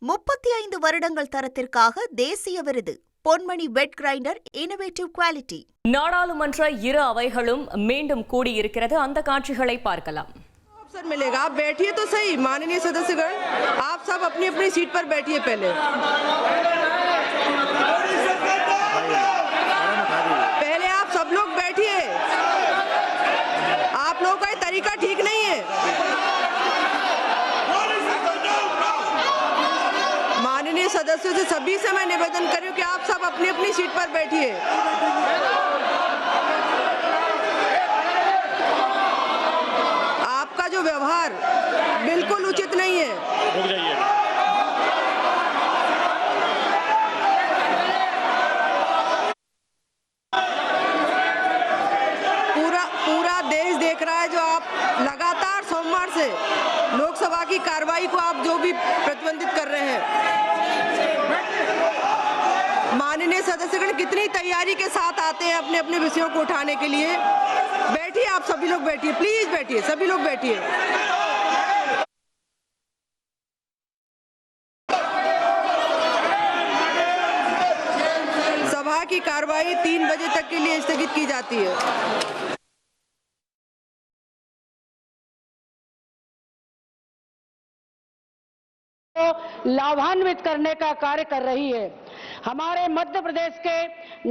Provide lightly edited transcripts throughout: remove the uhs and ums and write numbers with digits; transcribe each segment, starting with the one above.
35 வருடங்கள் தரத்திற்காக தேசிய விருது பொன்மணி பெட் கிரைண்டர் இன்னோவேட்டிவ் குவாலிட்டி. நாடாளுமன்ற இரு அவைகளும் மீண்டும் கூடியிருக்கிறது. அந்த காட்சிகளை பார்க்கலாம். अवसर मिलेगा, आप बैठिए तो सही माननीय सदस्यगण, आप सब अपनी अपनी सीट पर बैठिए। पहले आप सब लोग बैठिए, आप लोगों का ये तरीका ठीक नहीं है। माननीय सदस्यों से सभी से मैं निवेदन कर रही हूं कि आप सब अपनी अपनी सीट पर बैठिए। आपका जो व्यवहार बिल्कुल उचित नहीं है। पूरा देश देख रहा है जो आप लगातार सोमवार से लोकसभा की कार्रवाई को आप जो भी प्रतिबंधित कर रहे हैं। माननीय सदस्यगण कितनी तैयारी के साथ आते हैं अपने अपने विषयों को उठाने के लिए। बैठिए, आप सभी लोग बैठिए, प्लीज बैठिए, सभी लोग बैठिए। सभा की कार्रवाई 3 बजे तक के लिए स्थगित की जाती है। लाभान्वित करने का कार्य कर रही है। हमारे मध्य प्रदेश के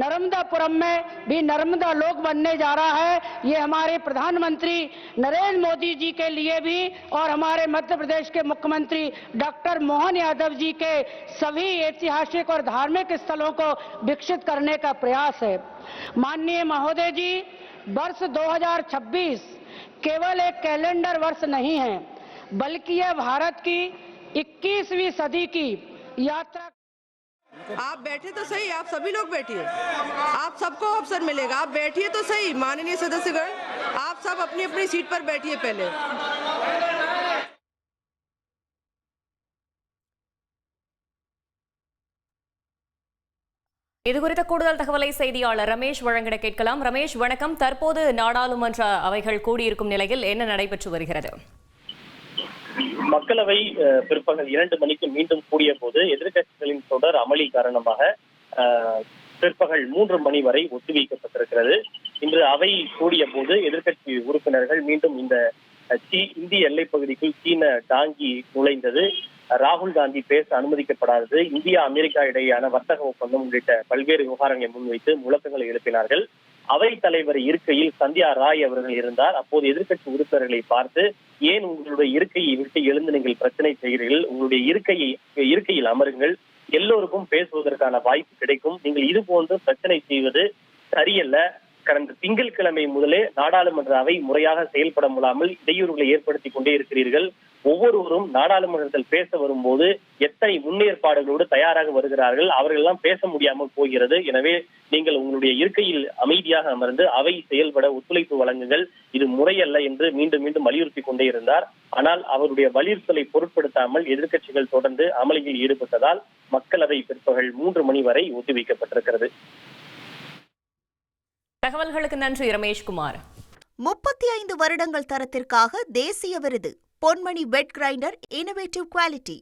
नर्मदापुरम में भी नर्मदा लोक बनने जा रहा है। ये हमारे प्रधानमंत्री नरेंद्र मोदी जी के लिए भी और हमारे मध्य प्रदेश के मुख्यमंत्री डॉक्टर मोहन यादव जी के सभी ऐतिहासिक और धार्मिक स्थलों को विकसित करने का प्रयास है। माननीय महोदय जी, वर्ष 2026 केवल एक कैलेंडर वर्ष नहीं है, बल्कि यह भारत की 21वीं सदी की यात्रा। आप बैठे तो सही, आप सभी लोग बैठिए, आप सबको अवसर मिलेगा, आप बैठिए तो सही माननीय सदस्यगण, आप सब अपनी अपनी सीट पर बैठिए। पहले இது குறித்த கூடுதல் தகவலை செய்தியாளர் ரமேஷ் வழங்கிட கேட்கலாம். ரமேஷ், வணக்கம். தற்போது நாடாளுமன்ற அவைகள் கூடியிருக்கும் நிலையில் என்ன நடைபெற்று வருகிறது? மக்களவை பிற்பகல் 2 மணிக்கு மீண்டும் கூடிய போது எதிர்கட்சிகளின் தொடர் அமளி காரணமாக பிற்பகல் 3 மணி வரை ஒத்திவைக்கப்பட்டிருக்கிறது. இன்று அவை கூடிய போது எதிர்கட்சி உறுப்பினர்கள் மீண்டும் இந்த இந்திய எல்லைப் பகுதிக்குள் சீன டாங்கி நுழைந்தது, ராகுல் காந்தி பேச அனுமதிக்கப்படாதது, இந்தியா அமெரிக்கா இடையேயான வர்த்தக ஒப்பந்தம் உள்ளிட்ட பல்வேறு விவகாரங்களை முன்வைத்து முழக்கங்களை எழுப்பினார்கள். அவை தலைவர் இருக்கையில் சந்தியா ராய் அவர்கள் இருந்தார். அப்போது எதிர்கட்சி உறுப்பினர்களை பார்த்து, ஏன் உங்களுடைய இருக்கையை விட்டு எழுந்து நீங்கள் பிரச்சனை செய்கிறீர்கள், உங்களுடைய இருக்கையில் அமருங்கள், எல்லோருக்கும் பேசுவதற்கான வாய்ப்பு கிடைக்கும், நீங்கள் இது போன்று பிரச்சனை செய்வது சரியல்ல, கடந்த திங்கட்கிழமை முதலே நாடாளுமன்ற அவை முறையாக செயல்பட முடியாமல் இடையூறுகளை ஏற்படுத்தி கொண்டே இருக்கிறீர்கள். ஒவ்வொருவரும் நாடாளுமன்றத்தில் பேச வரும்போது எத்தனை முன்னேற்பாடுகளோடு தயாராக வருகிறார்கள், அவர்கள் எல்லாம் பேச முடியாமல் போகிறது. எனவே நீங்கள் உங்களுடைய இருக்கையில் அமைதியாக அமர்ந்து அவை செயல்பட ஒத்துழைப்பு வழங்குங்கள், இது முறையல்ல என்று மீண்டும் மீண்டும் வலியுறுத்தி கொண்டே இருந்தார். ஆனால் அவருடைய வலியுறுத்தலை பொருட்படுத்தாமல் எதிர்க்கட்சிகள் தொடர்ந்து அமளியில் ஈடுபட்டதால் மக்களவை பிற்பகல் 3 மணி வரை ஒத்திவைக்கப்பட்டிருக்கிறது. தகவல்களுக்கு நன்றி ரமேஷ்குமார். 35 வருடங்கள் தரத்திற்காக தேசிய விருது பொன்மணி பெட் கிரைண்டர் இன்னோவேட்டிவ் குவாலிட்டி.